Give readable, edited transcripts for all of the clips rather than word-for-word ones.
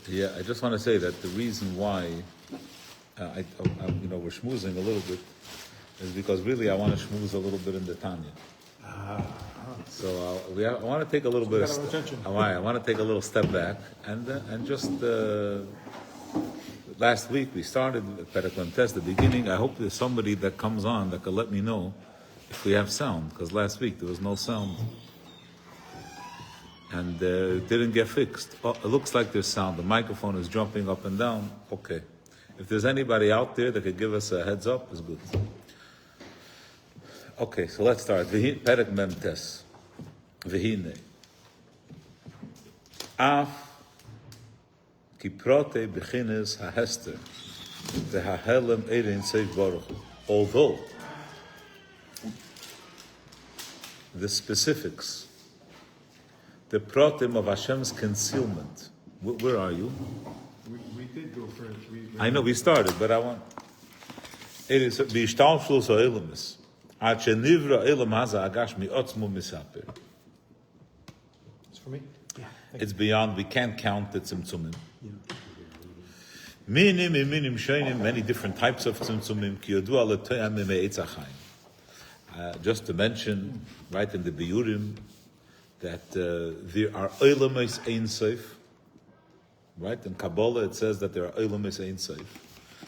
Yeah, I just want to say that the reason why we're schmoozing a little bit is because really I want to schmooze a little bit in the Tanya. So I want to take a little bit of I want to take a little step back and just last week we started Perek Test the beginning. I hope there's somebody that comes on that can let me know if we have sound, because last week there was no sound and it didn't get fixed. Oh, it looks like there's sound. The microphone is jumping up and down. Okay. If there's anybody out there that could give us a heads up, it's good. Okay, so let's start. Perek Mem Tes. V'hine. Af ki prote b'chines ha'hester v'ha'helem erein seif baruch. Although the specifics, the protim of Hashem's concealment. Where are you? We did go first. I know we started, but I want. It is b'ishtalshus ha'elamis. Ad shenivra elam haza agash mi'otzmu misaper. It's for me? Yeah. It's beyond, we can't count the tzimtzumim. Minim, shaynim, many different types of tzimtzumim. Ki yodu ala to'am me'etz ha'chaim. Just to mention, right in the Biyurim, that there are Eilamis Ein Seif. Right? In Kabbalah it says that there are Eilamis Ein Seif.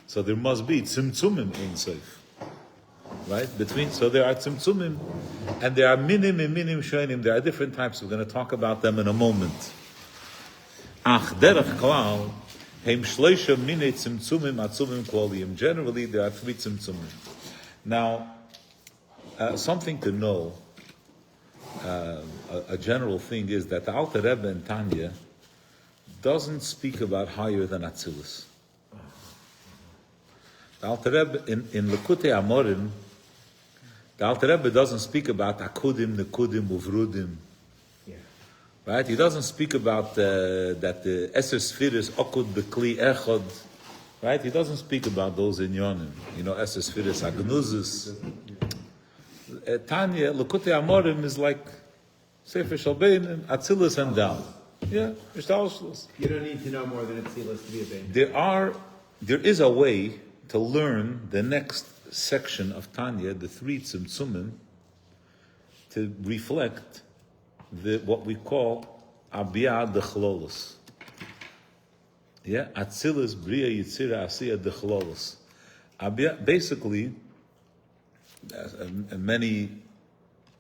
So there must be Tzimtzumim Ein Seif. Right? So there are Tzimtzumim, and there are Minim Shainim. There are different types. We're going to talk about them in a moment. Ach derech klal, heim shleisha minei Tzimtzumim atzumim kloliyim. Generally, there are 3 Tzimtzumim. Now, something to know, a general thing is that the Alter Rebbe in Tanya doesn't speak about higher than Atzilus. The Alter Rebbe in Lekutei Amarim, the Alter Rebbe doesn't speak about Akudim, Nekudim, Uvrudim. Yeah. Right? He doesn't speak about that the Eser Sfiris Okud Bekli Echod. Right? He doesn't speak about those in Yonim. Eser Sfiris Agnuzis. Tanya, Lekutei Amarim is like Sefer Shalbein, Atzilus and down. Yeah, Ishtalshlus. You don't need to know more than Atzilus to be a Bein. There is a way to learn the next section of Tanya, the 3 Tzimtzumim, to reflect what we call Abiyah Dechlolos. Yeah, Atzilus, Bria, Yitzira, Asiya, Dechlolos. Abiyah, basically, and many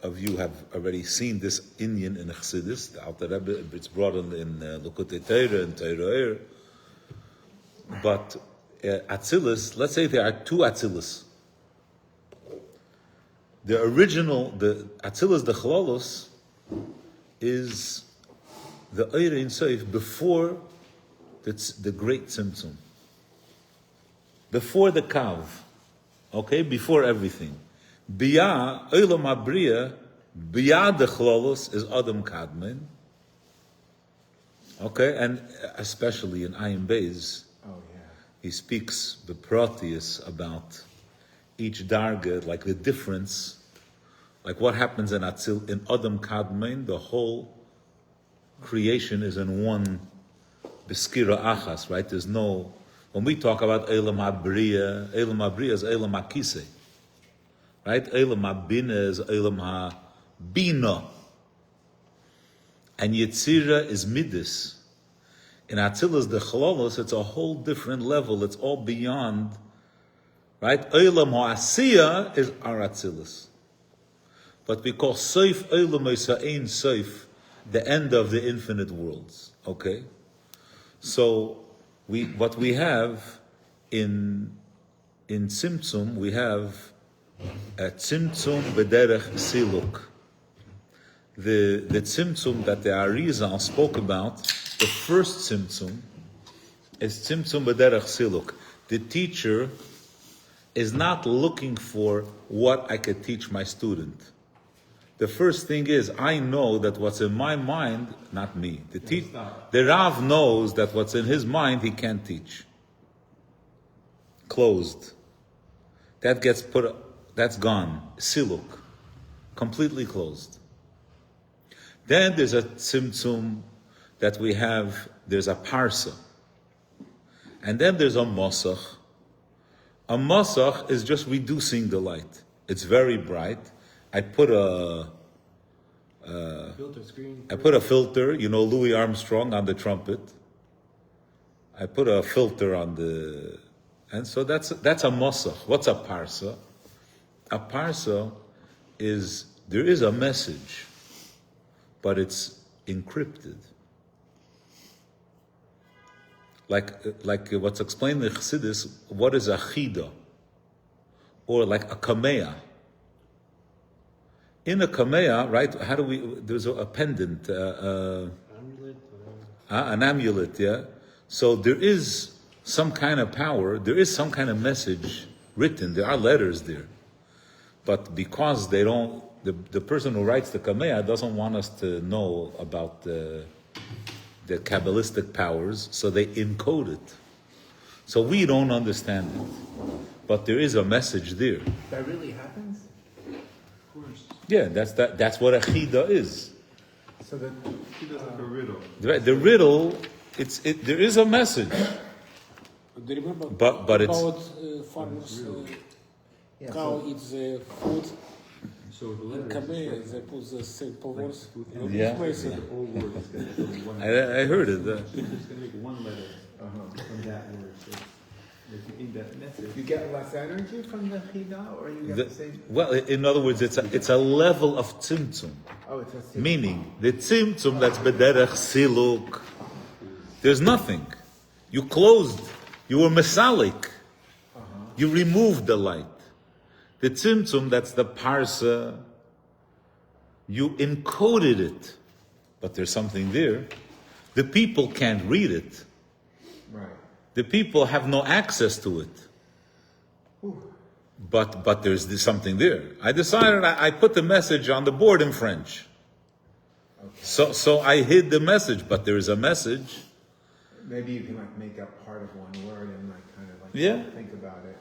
of you have already seen this Indian in Chassidus, the Alter Rebbe, it's brought in Lekutei and Torah. But Atzilus, let's say there are 2 Atzilus. The original, the Atzilus Dechlolos, is the Eir Ein Sof before the great Tzimtzum. Before the Kav. Okay? Before everything. Biyah, Olam HaBriya, Biyah Dechlolos is Adam Kadmon. Okay? And especially in Ayin Beis, he speaks the Proteus about each darga, like the difference, like what happens in Adam Kadmon, the whole creation is in one Beskira Achas, right? There's no, when we talk about Elam HaBriya is Elam HaKisei, right? Elam HaBina is Elam HaBina, and Yetzira is Midas. In Atzilus Dechlolos, it's a whole different level. It's all beyond, right? Olam Ha'asiya is our Atzilus. But we call Seif Olam Ein Seif, the end of the infinite worlds. Okay? So, what we have in Tzimtzum, we have a Tzimtzum B'derech Siluk. The Tzimtzum that the Arizal spoke about, the first Tzimtzum is Tzimtzum B'derech Siluk. The teacher is not looking for what I could teach my student. The first thing is, I know that what's in my mind, not me. The Rav knows that what's in his mind, he can't teach. Closed. That gets that's gone. Siluk. Completely closed. Then there's a Tzimtzum that we have, there's a parsa. And then there's a Mosach. A Mosach is just reducing the light. It's very bright. I put a Filter screen. I put a filter, Louis Armstrong on the trumpet. I put a filter on the, and so that's a Mosach. What's a Parsa? A Parsa is, there is a message, but it's encrypted. Like what's explained in Chassidus, what is a Chida? Or like a Kameah. In a Kameah, right, there's a pendant, Amulet, an amulet, yeah? So there is some kind of power, there is some kind of message written, there are letters there. But because they don't, the person who writes the Kameah doesn't want us to know about the Kabbalistic powers, so they encode it. So we don't understand it. But there is a message there. That really happens? Of course. Yeah, that's what a chida is. So that he does like a riddle. The riddle, there is a message. Do you remember But it's about farmers? Cow eats the food. So the In letter Kameya, they put the simple words. Yeah. all words is going to be one. I heard it. It's going to make one letter from that word. So if you in that message, You get less energy from the chida, or you get the same? Well, in other words, it's a level of tzimtzum. Oh, it's a same. Meaning, the tzimtzum that's bederech siluk, there's nothing. You closed. You were mesalik. You removed the light. The tzimtzum, that's the parsa, you encoded it. But there's something there. The people can't read it. Right. The people have no access to it. But there's something there. I decided I put the message on the board in French. Okay. So I hid the message, but there is a message. Maybe you can like make up part of one word and like kind of like Yeah. think about it.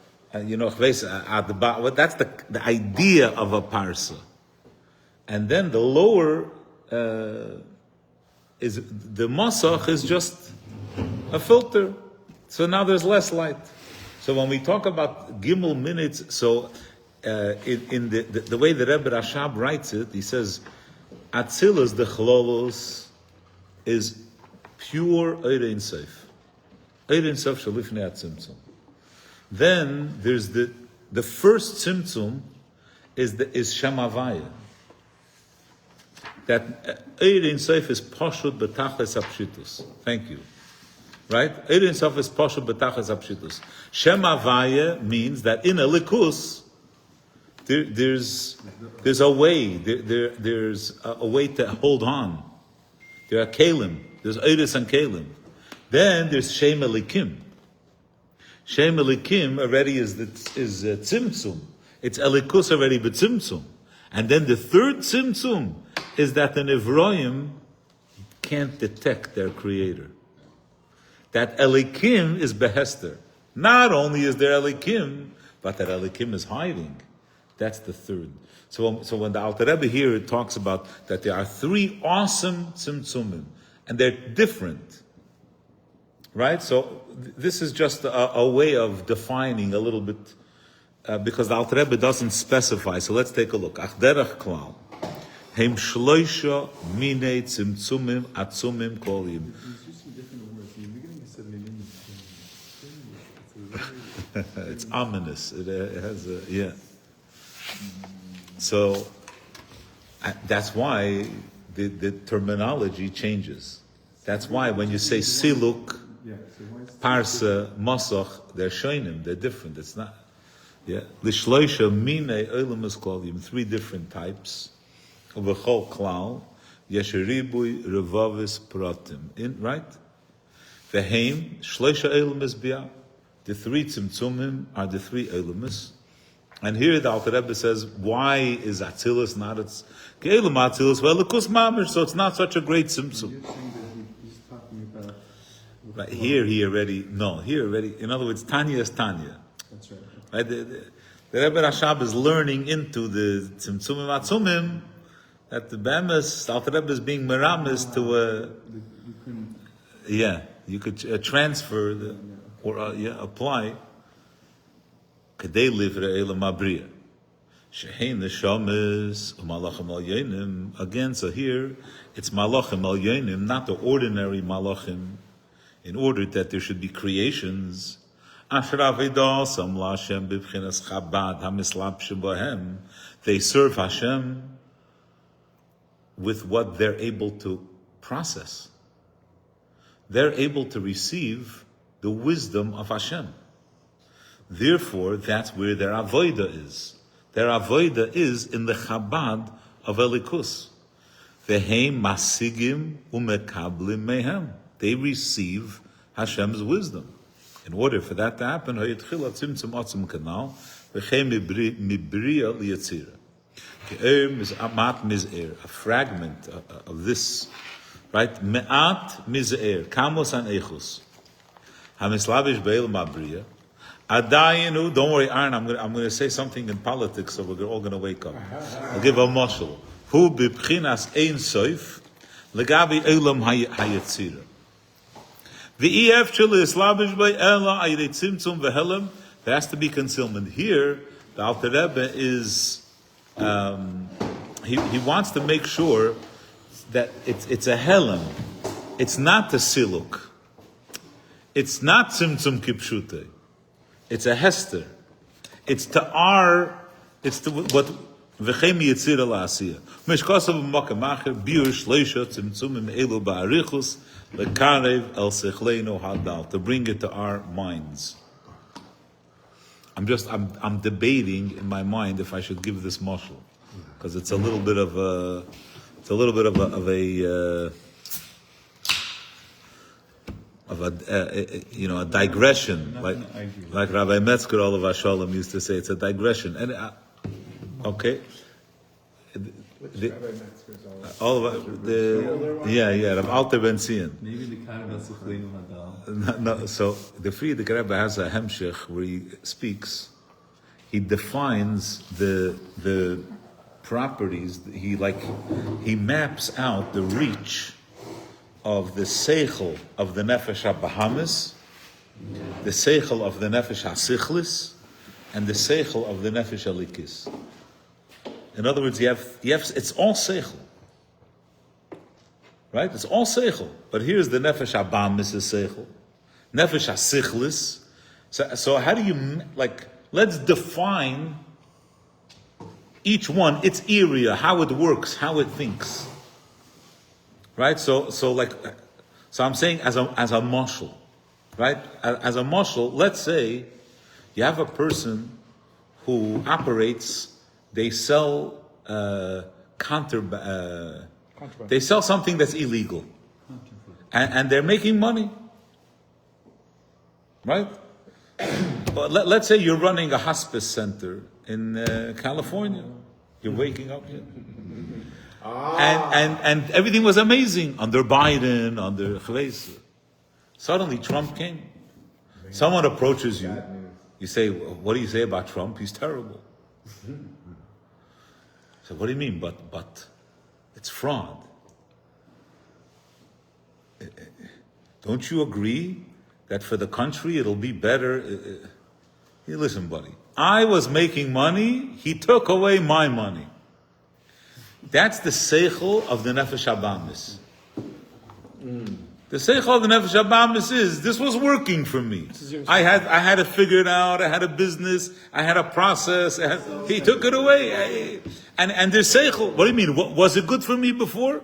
That's the idea of a parsa. And then the lower is the masach is just a filter. So now there's less light. So when we talk about gimel minutes, so in the way the Rebbe Rashab writes it, he says, Atzilus the chlolos is pure Eirein Seif. Eirein Seif shalifnei atzimtzum. Then there's the first tzimtzum is Shemavaya. That Eirein Seif is Pashut B'tachlis Apshitus. Thank you. Right? Eirein Seif is Pashut B'tachlis Apshitus. Shemavaya means that in a likus, there's a way, there's a way to hold on. There are kelim. There's Eiris and kelim. Then there's Shem Elikim. Shem Elikim already is tzimtzum. It's Elikus already but tzimtzum. And then the third tzimtzum is that the Nevroim can't detect their creator. That Elikim is Behester. Not only is there Elikim, but that Elikim is hiding. That's the third. So when the Alter Rebbe here talks about that there are three awesome tzimtzumim, and they're different. Right? So this is just a way of defining a little bit, because the Alter Rebbe doesn't specify. So let's take a look. Achderach klal. Heim shloisha minei tzimtzumim atzumim kolim. he's using different words. In the beginning, he said milim. It's ominous. It has a, yeah. So that's why the terminology changes. That's why when you say siluk, Yeah. So why is parsa, masach, they're shoinim, they're different. It's not, yeah. L'shloisha minei olamas klalim, three different types. V'chol klal, yesheribui revavis pratim. Right? V'heim, shloisha olamas bia. The three tzimtzumim are the three olamas. And here the Alter Rebbe says, why is Atzilus not its Ke'elim Atzilus? Well, Lekus Mamish, so it's not such a great tzimtzum. you're saying that he's talking about? Right, here already, in other words, Tanya is Tanya. That's right. Right? The Rebbe Rashab is learning into the Tzimtzumim Atzumim that the Bemis, Alter Rebbe is being meramis to You couldn't. yeah, you could transfer or apply. Kadei livre elam abriya. Shehein neshamis umalachim al yenim. Again, so here it's malachim al yenim, not the ordinary malachim. In order that there should be creations. Asher avedasam laHashem b'bchinas Chabad hamislabshim bohem. They serve Hashem with what they're able to process. They're able to receive the wisdom of Hashem. Therefore, that's where their avodah is. Their avodah is in the Chabad of Elikus. Veheim masigim umekablim mehem. They receive Hashem's wisdom. In order for that to happen, hayitchila tzimtzum atzim kanal v'chein mibriya liyatzira. Me'at miz'er, a fragment of this, right? Me'at miz'er, kamos an echus. Hamislavish be'el mabriya. Adayinu, don't worry, Aaron, I'm going to say something in politics, so we're all going to wake up. I'll give a mashal. Hu b'pchinas ein soif, legabi elam hayatzira. There has to be concealment. Here, the Alter Rebbe is, he wants to make sure that it's a helam. It's not the siluk. It's not tzimtzum kipshute. It's a hester. It's to our, it's to what, v'chem yitzira la'asiyah. Mishkosav b'makam acher, biur shleisha tzimtzumim elu ba'arichus, Lekarev el sechleinu hadal, to bring it to our minds. I'm debating in my mind if I should give this mashal, because it's a little bit of a digression, like Rabbi Metzger Olav Shalom used to say. It's a digression, and okay. All of Rav Alter Ben Zion. Maybe the kind of Suchleinu Hadal. No, so the Frierdiker Rebbe has a hemshech where he speaks. He defines the properties. He maps out the reach of the seichel of the nefesh habahamis, the seichel of the nefesh hasichlis, and the seichel of the nefesh halikis. In other words, you have it's all seichel. Right? It's all seichel. But here's the nefesh habamis is seichel. Nefesh hasichlis. So how do you, let's define each one, its area, how it works, how it thinks. Right? So I'm saying as a mashal. Right? As a mashal, let's say you have a person who operates. They sell they sell something that's illegal, and they're making money, right? But let's say you're running a hospice center in California. You're waking up, and everything was amazing under Biden, under Chvesa. Suddenly, Trump came. Someone approaches you. You say, "What do you say about Trump? He's terrible." So what do you mean? But it's fraud. Don't you agree that for the country it'll be better? Hey, listen, buddy. I was making money. He took away my money. That's the seichel of the nefesh habamis. The seichel of the nefesh habamis is, this was working for me. I had it figured out. I had a business. I had a process. He took it away. And there's seichel. What do you mean? Was it good for me before?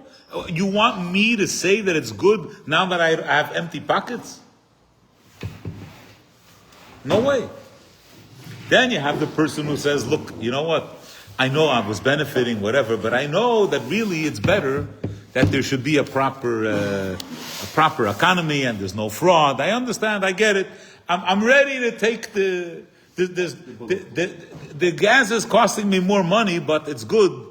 You want me to say that it's good now that I have empty pockets? No way. Then you have the person who says, look, you know what? I know I was benefiting, whatever, but I know that really it's better that there should be a proper economy and there's no fraud. I understand, I get it. I'm ready to take the gas is costing me more money, but it's good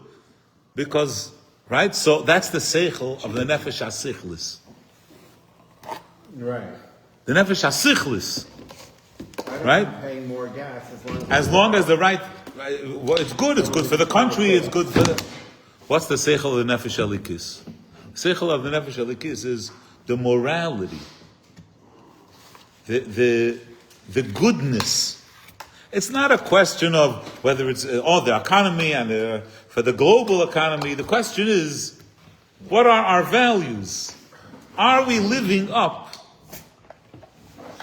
because, right? So that's the seichel of the nefesh hasichlis. Right. The nefesh hasichlis. Right? Paying more gas as long as the right, well, it's good for the country, it's good for the... What's the seichel of the nefesh halikis? Seichel of the nefesh halikis is the morality. the goodness. It's not a question of whether it's the economy and for the global economy. The question is, what are our values? Are we living up?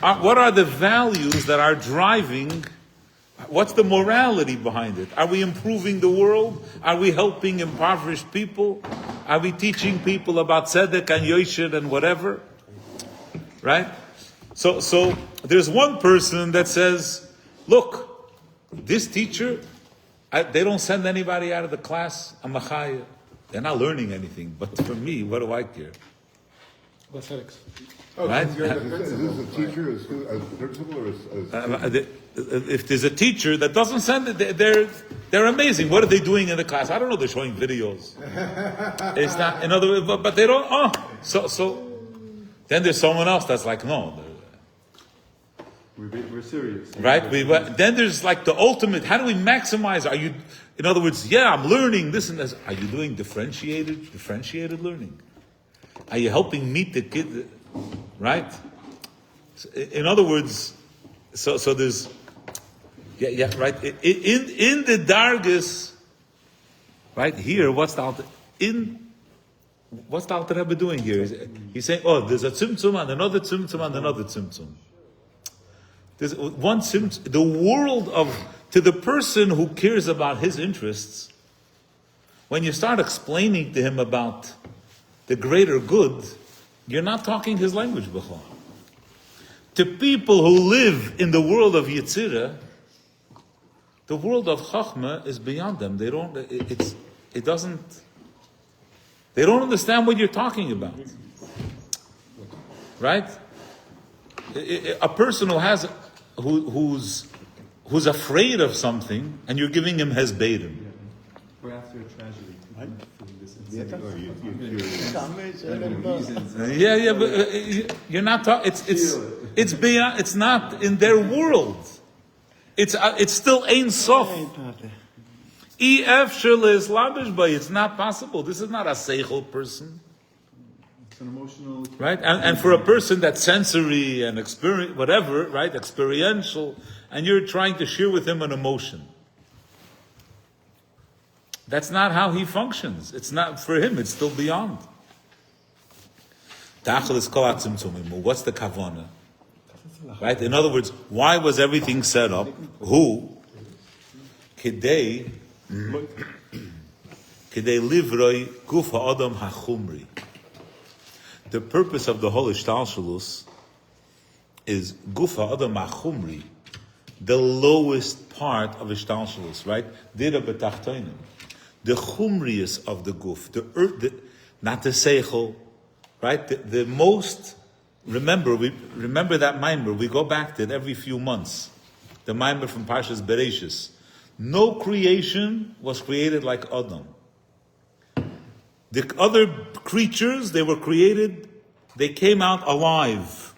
What are the values that are driving? What's the morality behind it? Are we improving the world? Are we helping impoverished people? Are we teaching people about tzedek and yosher and whatever? Right? So there's one person that says, look, this teacher, they don't send anybody out of the class. I'm a chaya. They're not learning anything. But for me, what do I care? Right? Is this a teacher, as principal, or as if there's a teacher that doesn't send it, they're amazing. What are they doing in the class? I don't know. They're showing videos. It's not, in other words, but they don't. So then there's someone else that's like, no. We're serious. Right? Then there's like the ultimate. How do we maximize? Are you, in other words, I'm learning this and this. Are you doing differentiated learning? Are you helping meet the kid? Right? In other words, so there's, right. In the dargis, right here, what's the Alter Rebbe doing here? He's saying, there's a tzimtzum and another tzimtzum and another tzimtzum. There's one tzimtzum. The world to the person who cares about his interests, when you start explaining to him about the greater good, you're not talking his language, b'chol. To people who live in the world of Yetzirah, the world of Chachma is beyond them. They don't understand what you're talking about. Right? A person who's afraid of something, and you're giving him hesbedim. We're after a tragedy. But you're not talking. It's beyond. It's not in their world. It's still Ein Sof. It's not possible. This is not a seichel person. It's an emotional. Right? And for a person that's sensory and experience, whatever, right? Experiential, and you're trying to share with him an emotion. That's not how he functions. It's not for him. It's still beyond. What's the kavana? Right? In other words, why was everything set up? Who? Kidei livroi guf ha'adam hachumri. The purpose of the whole ishtalshalus is guf ha'adam hachumri, the lowest part of ishtalshalus, right? Dira betachtoinim. The chumrius of the guf, the earth, not the seichel, right? The most. Remember that maimer. We go back to it every few months. The maimer from Parshas Bereshis. No creation was created like Adam. The other creatures, they were created. They came out alive.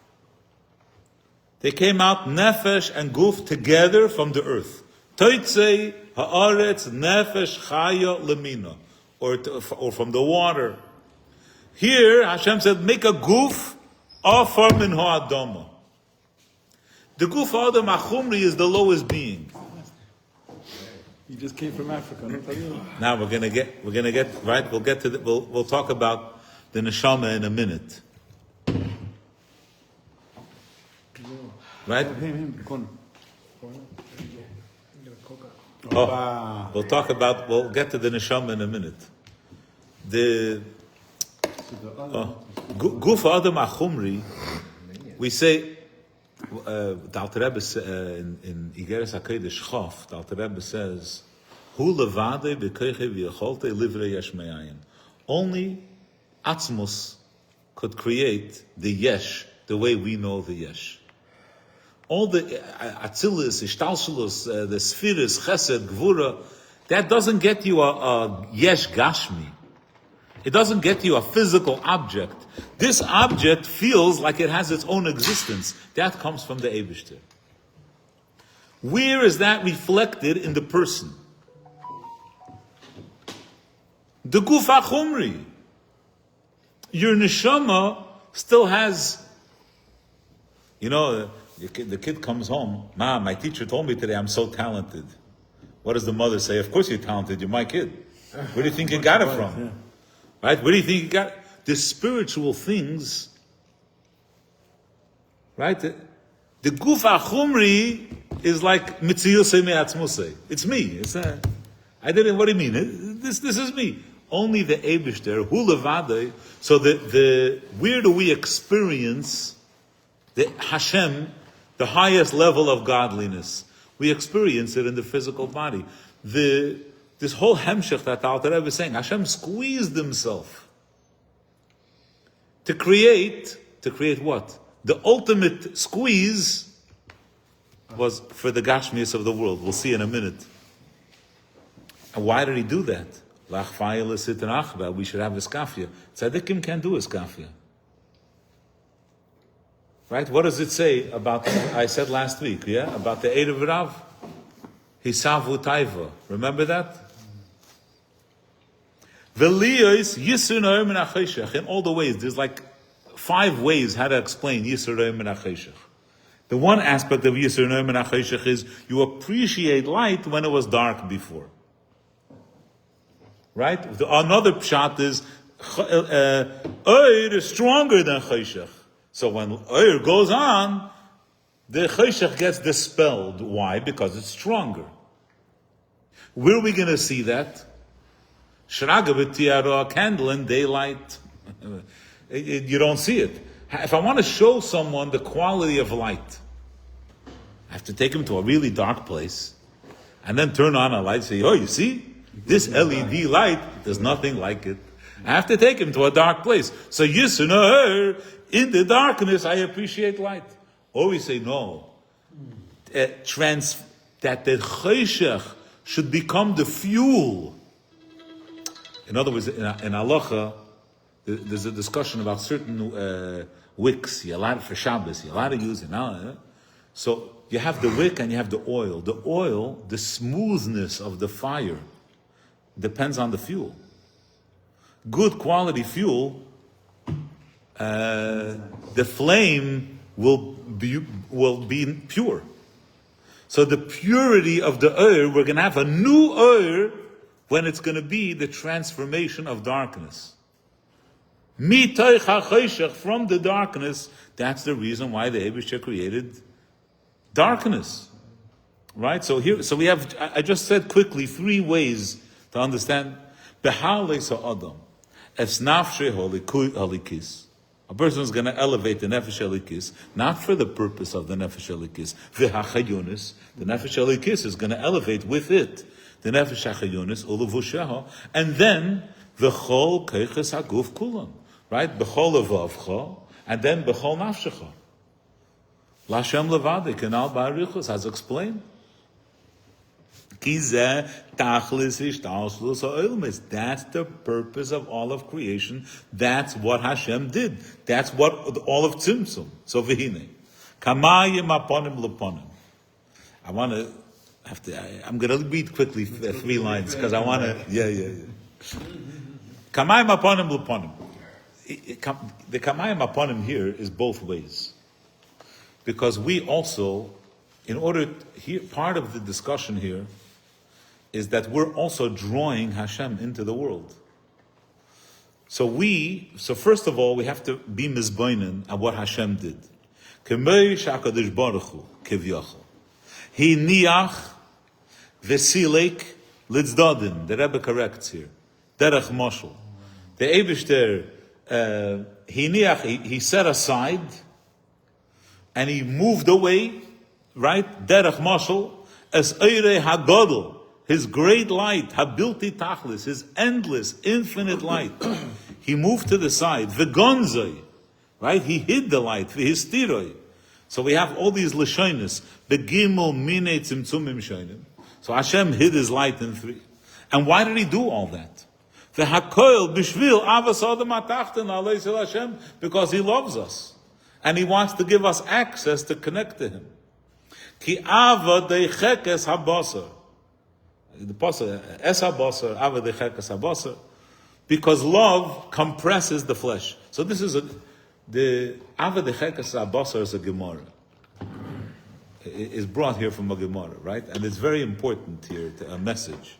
They came out nefesh and guf together from the earth. Toitzei haaretz nefesh chaya lemina, or from the water. Here Hashem said, make a guf afar min ha'adama. The guf ha'adam achumri is the lowest being. You just came from Africa. Now we're gonna get right. We'll get to we'll talk about the neshama in a minute. Right? We'll get to the neshama in a minute. The guf adam achumri, we say, the Alter Rebbe in Igeres HaKodesh Chof, the Alter Rebbe says, Hu levade b'koiche v'yecholte livrei yesh me'ayin. Only Atzmus could create the yesh the way we know the yesh. All the Atzilus, Ishtalshalus, the Spheres, Chesed, Gvura, that doesn't get you a yesh gashmi. It doesn't get you a physical object. This object feels like it has its own existence. That comes from the Eibishter. Where is that reflected in the person? The Guf HaChumri. Your neshama still has You know, the kid comes home, Mom, my teacher told me today I'm so talented. What does the mother say? Of course you're talented, you're my kid. Where do you think you got it from? Right? Where do you think you got it? The spiritual things, right? The guf achumri is like mitziyosei me'atzmosei. It's me. I didn't. What do you mean? This is me. Only the Eibishter hu levadei. So where do we experience the Hashem, the highest level of godliness? We experience it in the physical body. This whole hemshech that Alter Rebbe is saying, Hashem squeezed himself to create what? The ultimate squeeze was for the Gashmias of the world. We'll see in a minute. And why did he do that? We should have iskafia. Tzaddikim can't do iskafia. Right? What does it say about, I said last week, about the Erev Rav? Hisavu Taiva. Remember that? In all the ways, there's like 5 ways how to explain Yisur Noam and Acheshech. The one aspect of Yisur Noam and Acheshech is you appreciate light when it was dark before. Right? Another pshat is Oir is stronger than Cheshech. So when Oir goes on, the Cheshech gets dispelled. Why? Because it's stronger. Where are we going to see that? Shraga b'tiara, a candle in daylight. You don't see it. If I want to show someone the quality of light, I have to take him to a really dark place and then turn on a light and say, oh, you see? This LED light, there's nothing like it. I have to take him to a dark place. So in the darkness, I appreciate light. Or we say, no. That the cheshech should become the fuel. In other words, in halacha, there's a discussion about certain wicks. You're allowed for Shabbos. You're allowed to use it now. So you have the wick and you have the oil. The oil, the smoothness of the fire, depends on the fuel. Good quality fuel, the flame will be pure. So the purity of the oil, we're going to have a new oil when it's going to be the transformation of darkness. Mitoich ha'cheshech, from the darkness, that's the reason why the Eibusher created darkness. Right? So we have, I just said quickly 3 ways to understand. Behale sa'adam, es nafshe halikis. A person is going to elevate the nefesh halikis, not for the purpose of the nefesh halikis. V'hachayunis, the nefesh halikis is going to elevate with it the nefesh hachayunis, ulevusheha, and then v'chol keiches haguf kulam. Right? B'chol levavcha, and then b'chol nafshecha. Lashem levade, kenal ba'arichus, as explained. That's the purpose of all of creation. That's what Hashem did. That's what all of Tzimtzum. So v'hine. Kamayim aponim leponim. I'm going to read quickly 3 lines because I want to, Kamayim aponim leponim. The kamayim aponim here is both ways. Because we also, part of the discussion here is that we're also drawing Hashem into the world. So first of all, we have to be mizbainen at what Hashem did. K'mei sh'akadosh baruch hu kevyachol. He niach v'silek litzdadin. The Rebbe corrects here. Derech moshel. The Eibishter, he set aside and he moved away, right? Derech moshel, as eirei hagadol. His great light, habilti tachlis, his endless, infinite light. He moved to the side. V'gonzoi, right? He hid the light. V'histiroi. So we have all these lashonis. Begimel minei tzimtzumim shonim. So Hashem hid his light in 3. And why did he do all that? V'hakoil b'shvil avas adam atachten alei sel Hashem, because he loves us. And he wants to give us access to connect to him. Ki ava deichekes habasar. The pasuk, esa basar, ava dechekas habasar, because love compresses the flesh. So this is The Ava de Chekas Abasar is a Gemara. Is brought here from a Gemara, right? And it's very important here, a message.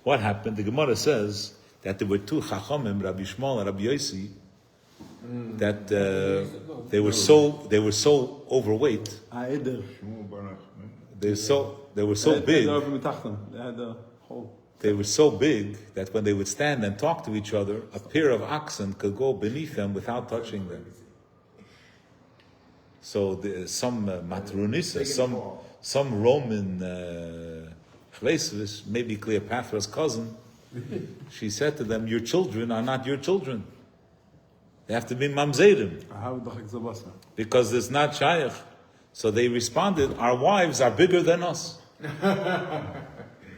What happened? The Gemara says that there were two Chachamim, Rabbi Shmuel and Rabbi Yossi, that they were so overweight. They were so big. They were so big that when they would stand and talk to each other, a pair of oxen could go beneath them without touching them. So some Matronissa, some Roman Chleisvis, maybe Cleopatra's cousin, she said to them, "Your children are not your children. They have to be mamzerim because it's not shaykh." So they responded, "Our wives are bigger than us."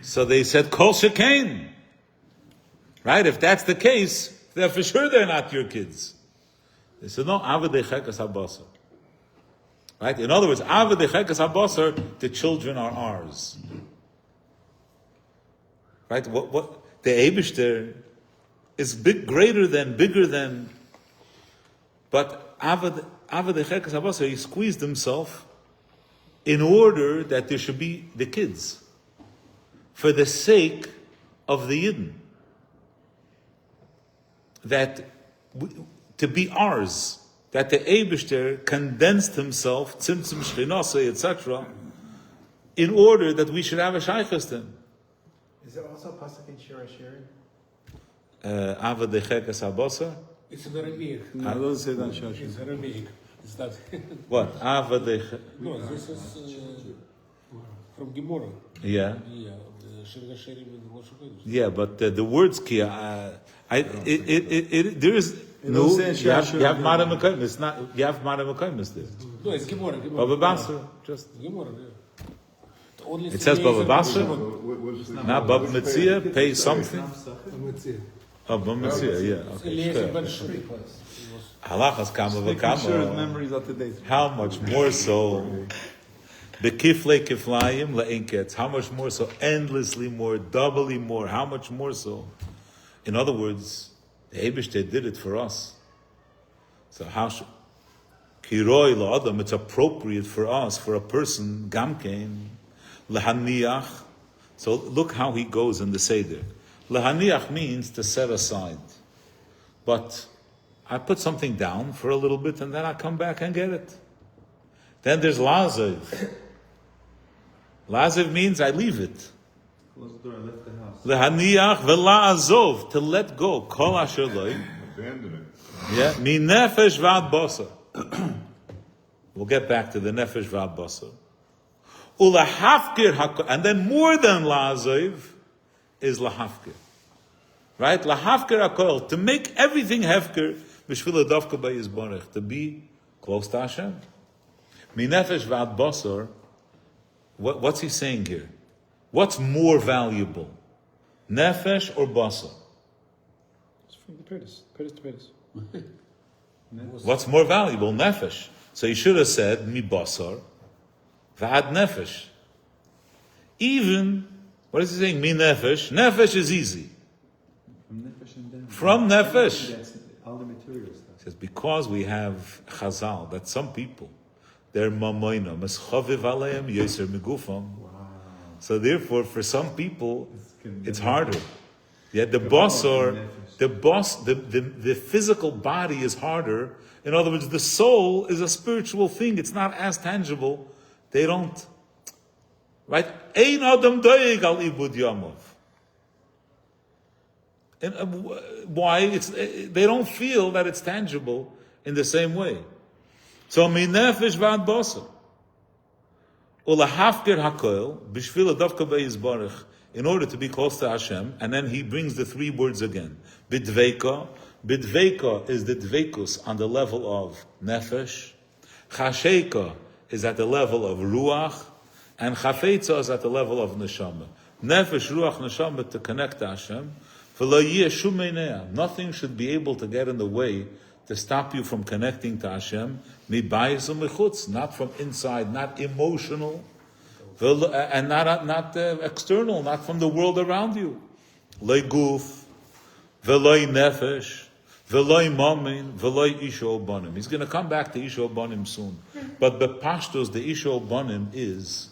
So they said, "Kol shekain." Right? If that's the case, then for sure they're not your kids. They said, "No, avadei chekas habasar." Right? In other words, avadei chekas habasar, the children are ours. Right? What the Eibishter is bigger than. But avadei chekas habasar, he squeezed himself in order that there should be the kids, for the sake of the Yidden, to be ours. That the Eibishter condensed himself, tzimtzum shchinasei, etc., in order that we should have a shaykhus to him. Is there also a pasuk in Shira Shirin? Ava de chekas habasar? It's in Aramaic. No, don't say that, Shashi. It's Aramaic. It's that. What? Ava de No, this is from Gemara. Yeah. Yeah, Shir Shirim and Rosh Chodesh. Yeah, but the words kia, there is no. Don't say You have Shashi. Mara Mekayim. It's not. You have Mara Mekayim there. No, it's Gemara. Baba Basra, just. Gemara, yeah. Only It says Baba Basra. What's the Now Baba Metzia pay something. Oh, Baba Metzia, yeah. Okay. Eliezer ben Sure. Shuri. Halachas kama Making sure his v'kama. memory is up to date. How much more so? Bekifle kiflayim la'enketz. How much more so? Endlessly more, doubly more. How much more so? In other words, the Eibishter did it for us. So how should kiroi la'adam? It's appropriate for us, for a person gamkein lehaniach. So look how he goes in the seder. Lehaniach means to set aside, but I put something down for a little bit and then I come back and get it. Then there's laziv. Laziv means I leave it. Close the door, I left the house. Lehaniach v'la'azov, to let go. Kol asher loy. abandon it? Yeah, mi nefesh v'ad basar. We'll get back to the nefesh v'ad basar. Ulahafkir hakol, and then more than laziv is lahafkir. Right? Lahafkir hakol, to make everything hefker, b'shvil adavka b'yizbarech, to be close to Hashem. Mi nefesh v'ad basar. What's he saying here? What's more valuable, nefesh or basar? It's from the Pedis. Pedis to Pedis. What's more valuable, nefesh? So he should have said mi basar, v'ad nefesh. Even, what is he saying? Mi nefesh. Nefesh is easy. From Nefesh and down. From nefesh. That's all the material stuff. He says, because we have chazal, that some people, they're mamoina, meschaviv aleim, yoser megufam. So therefore, for some people, it's harder. Yeah, the physical body is harder. In other words, the soul is a spiritual thing. It's not as tangible. They don't, right? Ein adam doeg al ibud yamav. And why? They don't feel that it's tangible in the same way. So min nefesh v'ad basar. Ulahafkir hakoil b'shvil adavka be'yizbarech, in order to be close to Hashem. And then he brings the three words again. Bidveika. Bidveika is the dveikus on the level of nefesh. Chasheika is at the level of ruach. And chafetza is at the level of neshama. Nefesh, ruach, neshama, to connect to Hashem. Nothing should be able to get in the way to stop you from connecting to Hashem. Not from inside, not emotional, and not external, not from the world around you. Leguf, veloi nefesh. V'loi momin, v'loi isho bonim. He's going to come back to isho bonim soon. But the pashtos, the isho bonim is,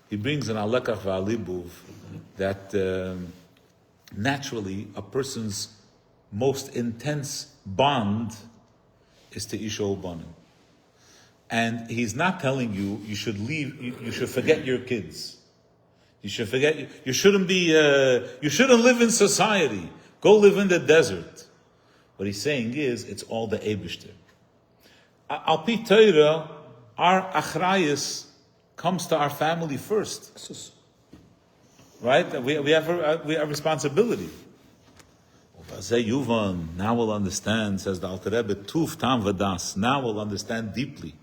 he brings an alekach v'alibuv that naturally a person's most intense bond is to isho bonim. And he's not telling you you should leave, you should forget your kids. You should forget, you shouldn't live in society. Go live in the desert. What he's saying is, it's all the Eibishter. Al pi Torah, our achrayus comes to our family first. Right? We have a responsibility. Now we'll understand, says the Alter Rebbe, Tuf Tam Vadas. Now we'll understand deeply.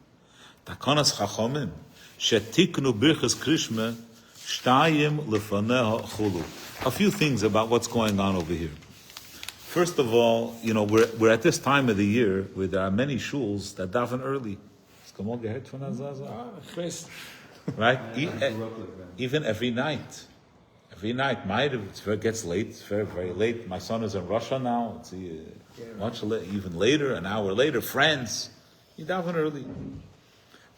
Takonas Chachomim, shetiknu birchas krishma, shtayim lefaneha chulu. A few things about what's going on over here. First of all, we're at this time of the year where there are many shuls that daven early. Right? Even every night. Every night, it gets late. It's very, very late. My son is in Russia now. It's even later, an hour later. France, you daven early.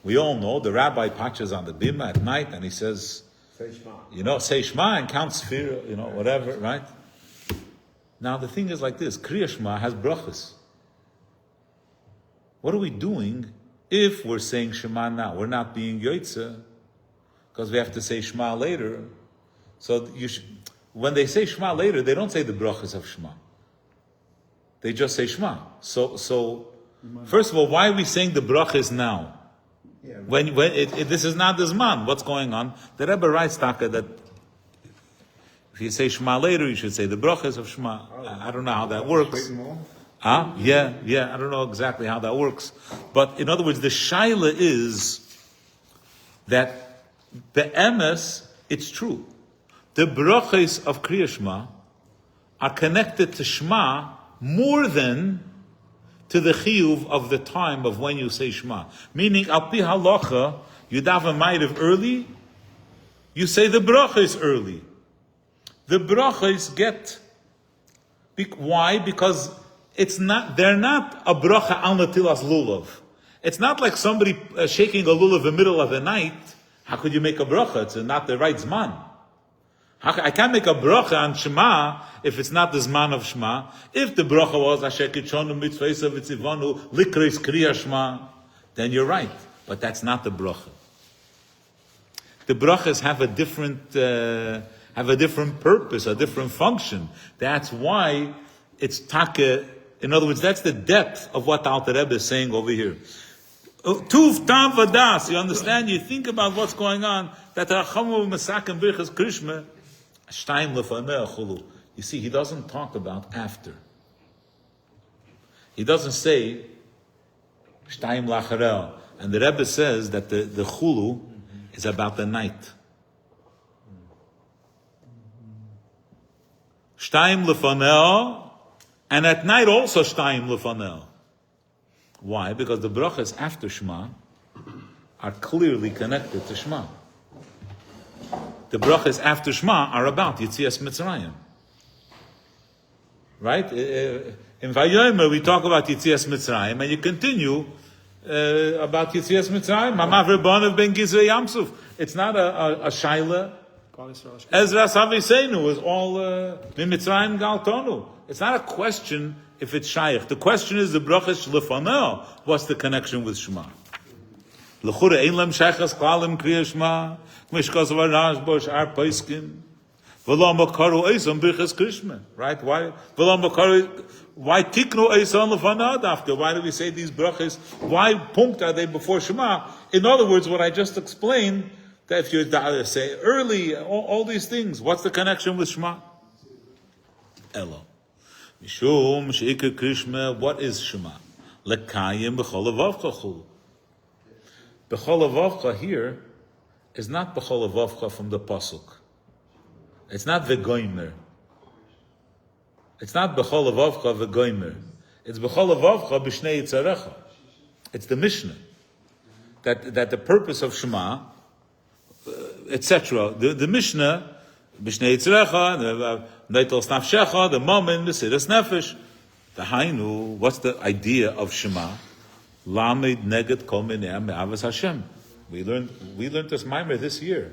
We all know the rabbi patches on the bima at night and he says, say Shema and count Sfira, whatever, right? Now the thing is like this, Kriya Shema has brachas. What are we doing if we're saying Shema now? We're not being Yoitze, because we have to say Shema later. So when they say Shema later, they don't say the brachas of Shema. They just say Shema. So first of all, why are we saying the brachas now? When this is not the Zman, what's going on? The Rebbe writes Taka that if you say Shema later, you should say the brachas of Shema. I don't know how that works. Yeah, I don't know exactly how that works. But in other words, the shaila is that the emes, it's true. The brachas of Kriya Shema are connected to Shema more than to the chiyuv of the time of when you say Shema. Meaning, al pi halacha, you daven ma'ariv early, you say the brachas early. The brachas get, why? Because they're not a bracha al natilas lulav. It's not like somebody shaking a lulav in the middle of the night. How could you make a bracha? It's not the right zman. I can't make a bracha on Shema if it's not the zman of Shema. If the bracha was Asher Kitshonu Mitzvaysa V'Tzivanu Likreis Kriya Shema, then you're right. But that's not the bracha. The brachas have a different purpose, a different function. That's why it's taka. In other words, that's the depth of what the Alter Rebbe is saying over here. Tuf tam vadas. You understand? You think about what's going on. That Rachamu Masakim Birchas Krishma. You see, he doesn't talk about after. He doesn't say Shtayim Lacharel. And the Rebbe says that the chulu is about the night. Shtayim Lefanel, and at night also Shtayim Lefanel. Why? Because the brachas after Shema are clearly connected to Shema. The brachas after Shema are about Yitzias Mitzrayim. Right? In Vayomer we talk about Yitzias Mitzrayim, and you continue about Yitzias Mitzrayim. Mamav Rebanav ben Gizrei Yamsuf. It's not a shaila. Ezra Saviseinu is all Mitzrayim Galtonu. It's not a question if it's shaykh. The question is the brachas lefanel. What's the connection with Shema? L'chura ein lem shaychas klalim kriya Shema. Mishkas v'arash bosh ar paiskim. V'lo makaru eisam birchas krishma. Right? Why? V'lo makaru. Why tiknu eisam lefanel after? Why do we say these brachas? Why punkt are they before Shema? In other words, what I just explained, that if you say early, all these things, what's the connection with Shema? Elo. Mishum sheikar krishma. What is Shema? Lekayim b'chol avavcha chulu. B'chol avavcha here is not b'chol avavcha from the pasuk. It's not v'goymer. It's not b'chol avavcha v'goymer. It's b'chol avavcha b'shnei yitzarecha. It's the Mishnah that the purpose of Shema, etc. The Mishnah, b'shnei yitzarecha, neitel snafshecha, the moment, b'siras nefesh. The Hainu, what's the idea of Shema? Lamed neged kol minei me'avas Hashem. We learned this Maimer this year.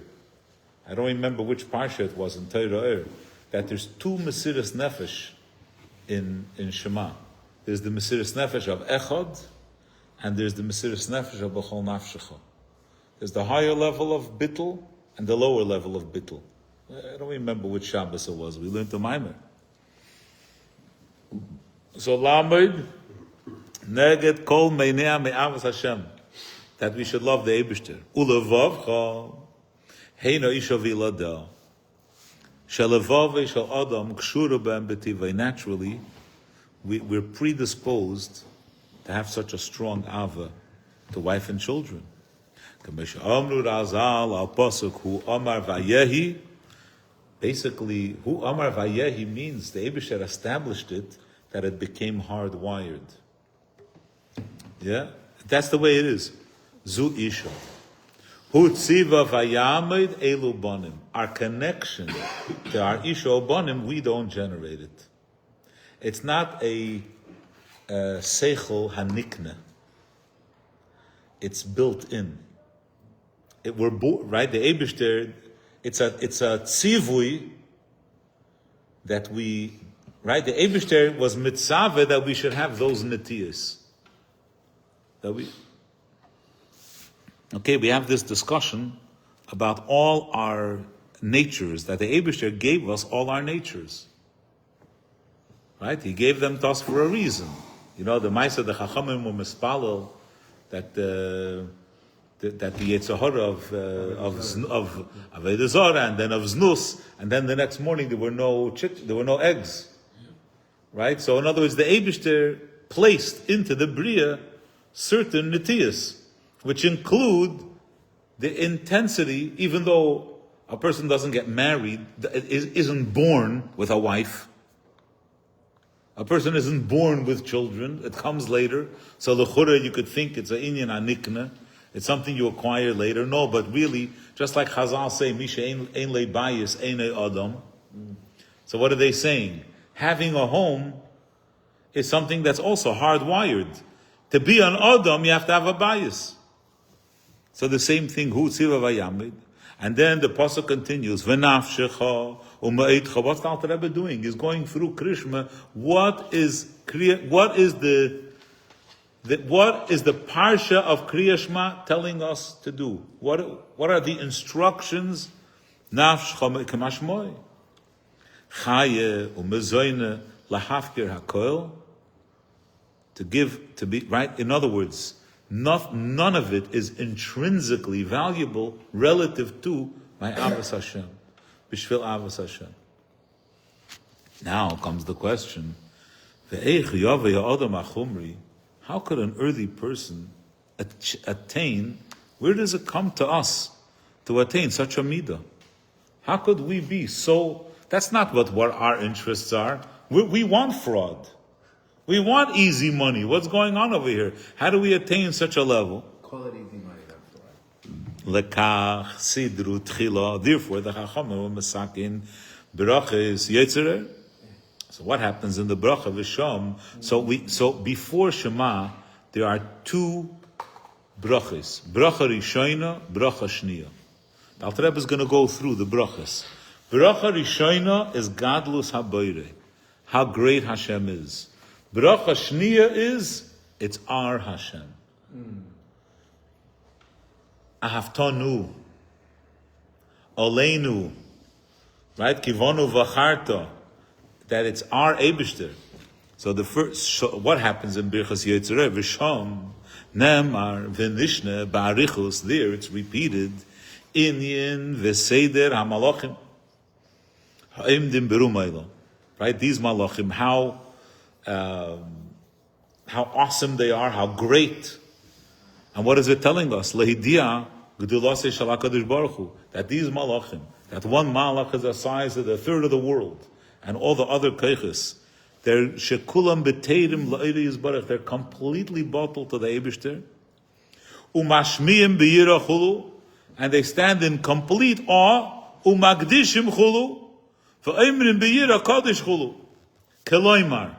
I don't remember which parsha it was in Torah, that there's two Mesiras Nefesh in Shema. There's the Mesiras Nefesh of Echad, and there's the Mesiras Nefesh of B'chol Nafshecha. There's the higher level of Bittul and the lower level of Bittul. I don't remember which Shabbos it was. We learned the Maimer. So Lamed neged kol meinei me'avas Hashem, that we should love the Eibishter. Ulevavcha heino isha v'ilada shelevave shel adam kshura b'em b'tivei. Naturally, we're predisposed to have such a strong ava to wife and children. K'mesh amru razal al pasuk hu amar vayehi. Basically, hu amar vayehi means the Eibishter established it, that it became hardwired. Yeah? That's the way it is. Zu isha. Hu tziva vayamed elu bonim. Our connection to our isha bonim, we don't generate it. It's not a seichel hanikne. It's built in. Right? The Eibishter, it's a tzivui that we, right? The Eibishter was mitzaveh that we should have those netiyas. Okay, we have this discussion about all our natures, that the Eibishter gave us all our natures. Right? He gave them to us for a reason. You know, the Maisa, the Chachamim were mispalel that the Yetzer Hara of Avodah Zarah, and then of Znus, and then the next morning there were no eggs. Right? So in other words, the Eibishter placed into the Bria certain netiyas, which include the intensity, even though a person doesn't get married, isn't born with a wife. A person isn't born with children, it comes later. So l'chura, you could think it's an inyan anikna, it's something you acquire later. No, but really, just like Chazal say, Misha ein le bayis, ein adam. So what are they saying? Having a home is something that's also hardwired. To be an adam, you have to have a bias. So the same thing, hu tziva vayamid. And then the pasuk continues, v'nafshecha u'ma'itcha. What's the Alter Rebbe doing? He's going through Krishma. What is the parsha of Kriya Shema telling us to do? What are the instructions? Nafshecha k'mashmoy. Chaye u'mezoyne lahafkir hakoil. To be right. In other words, none of it is intrinsically valuable relative to my Avos Hashem, Bishvil Avos Hashem. Now comes the question: how could an early person attain? Where does it come to us to attain such a midah? How could we be so? That's not what our interests are. We want fraud. We want easy money. What's going on over here? How do we attain such a level? Call it easy money, that's right. Lekach, sidru, tchila. Therefore, the Chachamim were masakin bracha is yetzirah. So what happens in the bracha v'sham? So before Shema, there are two brachas. Bracha rishayna, bracha shniya. The Alter Rebbe is going to go through the brachas. Bracha rishayna is gadlus habayre, how great Hashem is. Bracha shniya is, it's our Hashem. Ahavtanu, Oleinu, right? Kivonu v'charta, that it's our Eibishter. So the first, what happens in Birchas Yetzirah? V'sham, Nemar, v'nishne, ba'arichus, there it's repeated, Inyin, v'seder, ha'malachim, ha'imdim berumayla. Right? These malachim, how awesome they are, how great. And what is it telling us? Lehidia Gedulase Shalakadosh Baruch Hu, that these malachim, that one malach is the size of the third of the world, and all the other keiches, they're shekulam beteirim la'iri yizbarach, they're completely bottled to the Eibishter. Umashmiyim b'yira chulu, and they stand in complete awe. Umagdishim chulu, v'aimrim b'yira kadosh chulu. Keloimar,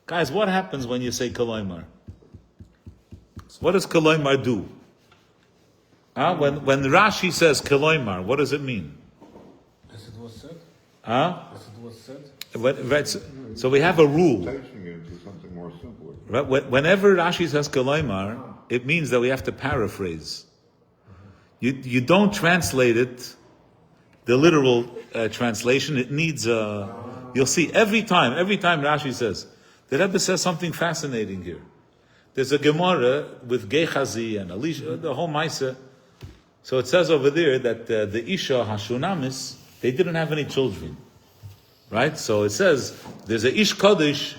Guys, what happens when you say Koloimar? What does Koloimar do? When Rashi says Koloimar, what does it mean? As it was said. Huh? As it was said. Right, so we have a rule. Changing it into something more simpler. Right? Whenever Rashi says Koloimar, it means that we have to paraphrase. You don't translate it, the literal translation. It needs you'll see every time Rashi says, the Rebbe says something fascinating here. There's a Gemara with Gehazi and Elisha, the whole Maisa. So it says over there that the Isha Hashunamis, they didn't have any children. Right? So it says, there's a Ish Kodesh,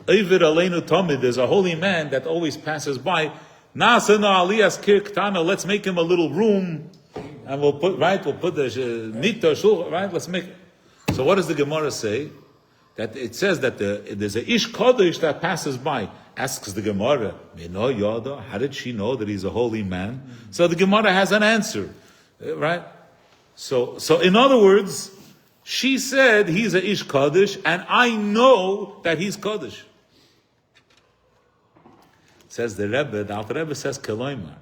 Eivid Aleinu Tomid, there's a holy man that always passes by. Nasana Aliyas Kirktana, let's make him a little room, and we'll put the Mita Shul, right? Let's make. So what does the Gemara say? That it says that there's a Ish Kodesh that passes by. Asks the Gemara, how did she know that he's a holy man? So the Gemara has an answer, right? So in other words, she said he's a Ish Kodesh, and I know that he's Kodesh. Says the Rebbe, the Alter Rebbe says Keloimar.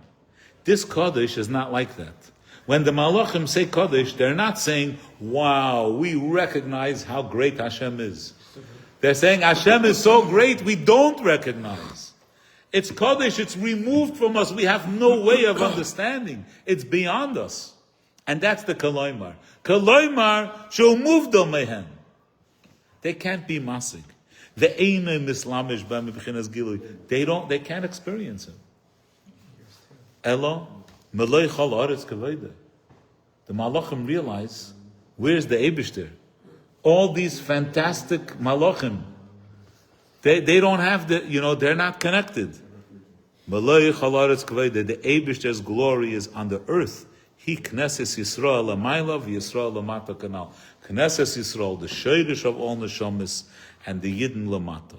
This Kodesh is not like that. When the Malachim say Kodesh, they're not saying, wow, we recognize how great Hashem is. They're saying Hashem is so great we don't recognize. It's Kodesh, it's removed from us. We have no way of understanding. It's beyond us. And that's the Keloimar. Keloimar shall move the mehen. They can't be masig. The Einim Islamish b'mechinas gilui. They can't experience him. Elo meloi chol aretz kaveda. The Malachim realize, where's the Eibishter? All these fantastic Malachim, they don't have they're not connected. Meloi chol aretz kaveda. The Eibishter's glory is on the earth. He Knesses Yisrael Amayla v'Yisrael Lamata Kanal. Knesses Yisrael, the Shoyrish of all Neshamis, and the Yidden Lamata.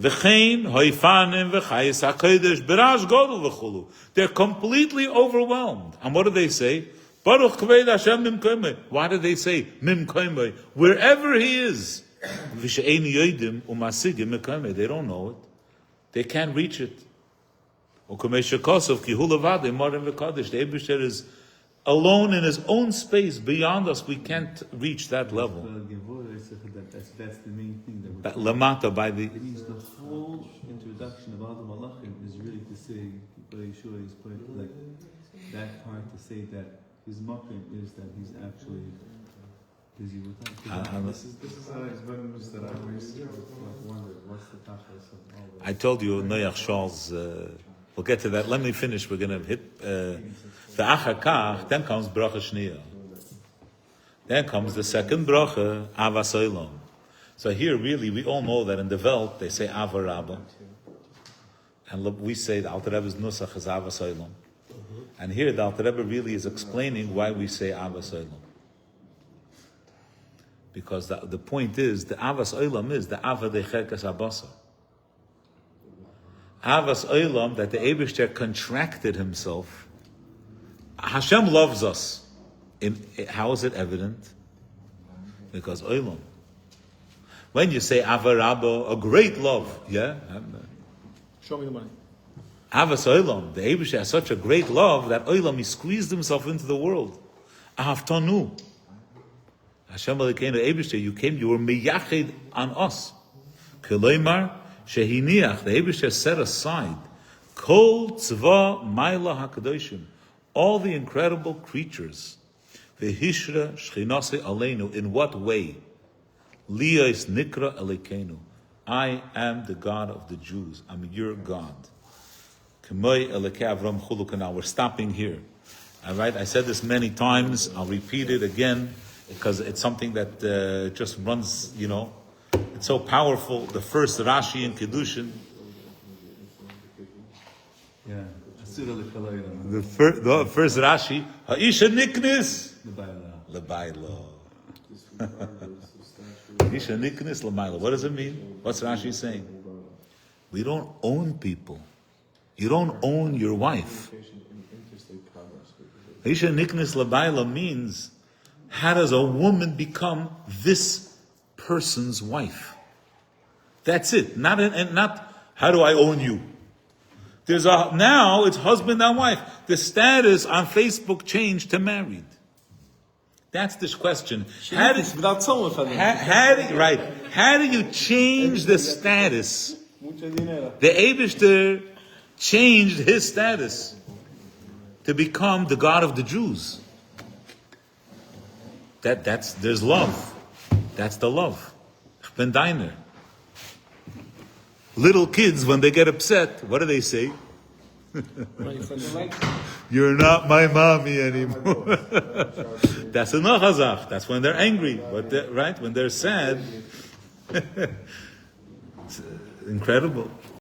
V'chein hoifanim v'chayis hakodesh b'rash godol v'chulu. They're completely overwhelmed. And what do they say? Baruch kved Hashem mim koimei. Why do they say mim koimei? Wherever He is. V'she'ein yoidim u'masigim mim koimei. They don't know it. They can't reach it. The Eibusher is alone in His own space, beyond us. We can't reach that level. That's the main thing that Lamata by the. it means the whole introduction of all the malachim is really to say, Yeshua is put like that part to say that his makim is that he's actually busy with that. This is always been that I always wondered what's the tachlis of all that. I told you Noach Shaw's. We'll get to that. Let me finish. We're going to hit the Achakach. Then comes Bracha Shniya. Then comes the second Bracha, Avas Olam. So here, really, we all know that in the Welt they say Ava Rabba, and we say the Alter Rebbe's Nusach is Avas Olam. And here, the Alter Rebbe really is explaining why we say Avas Olam. Because the point is, the Avas Olam is the Ava Decherkas Abasa. Avas Olam, that the Eibishter contracted Himself. Hashem loves us. How is it evident? Because Olam. When you say Ava Rabba, a great love, yeah? Show me the money. Avas Olam, the Eibishter has such a great love that Olam, He squeezed Himself into the world. Ahavtanu. Hashem Elokeinu, Eibishter, you were miyachid on us. Keloimar, Shehiniach, the Eibishter set aside Kol Tzva Maila HaKadoshim, all the incredible creatures. V'hishra Shchinase Aleinu, in what way? Liyos Nikra Elokeinu, I am the God of the Jews, I'm your God. K'moi Elokei Avram Chuluk. Now we're stopping here. All right, I said this many times, I'll repeat it again, because it's something that just runs, it's so powerful. The first Rashi in Kedushin. Yeah. The first Rashi. Ha'isha niknis lebaylo. Ha'isha niknis lebaylo. What does it mean? What's Rashi saying? We don't own people. You don't own your wife. Ha'isha niknis lebaylo means, how does a woman become this person's wife? That's it. Not how do I own you. Now it's husband and wife. The status on Facebook changed to married. That's this question. How do you change the status? The Eibishter changed his status to become the God of the Jews. There's love. That's the love. Ich bin deiner. Little kids, when they get upset, what do they say? You're not my mommy anymore. That's a nachazach. That's when they're angry. Right? When they're sad. It's incredible.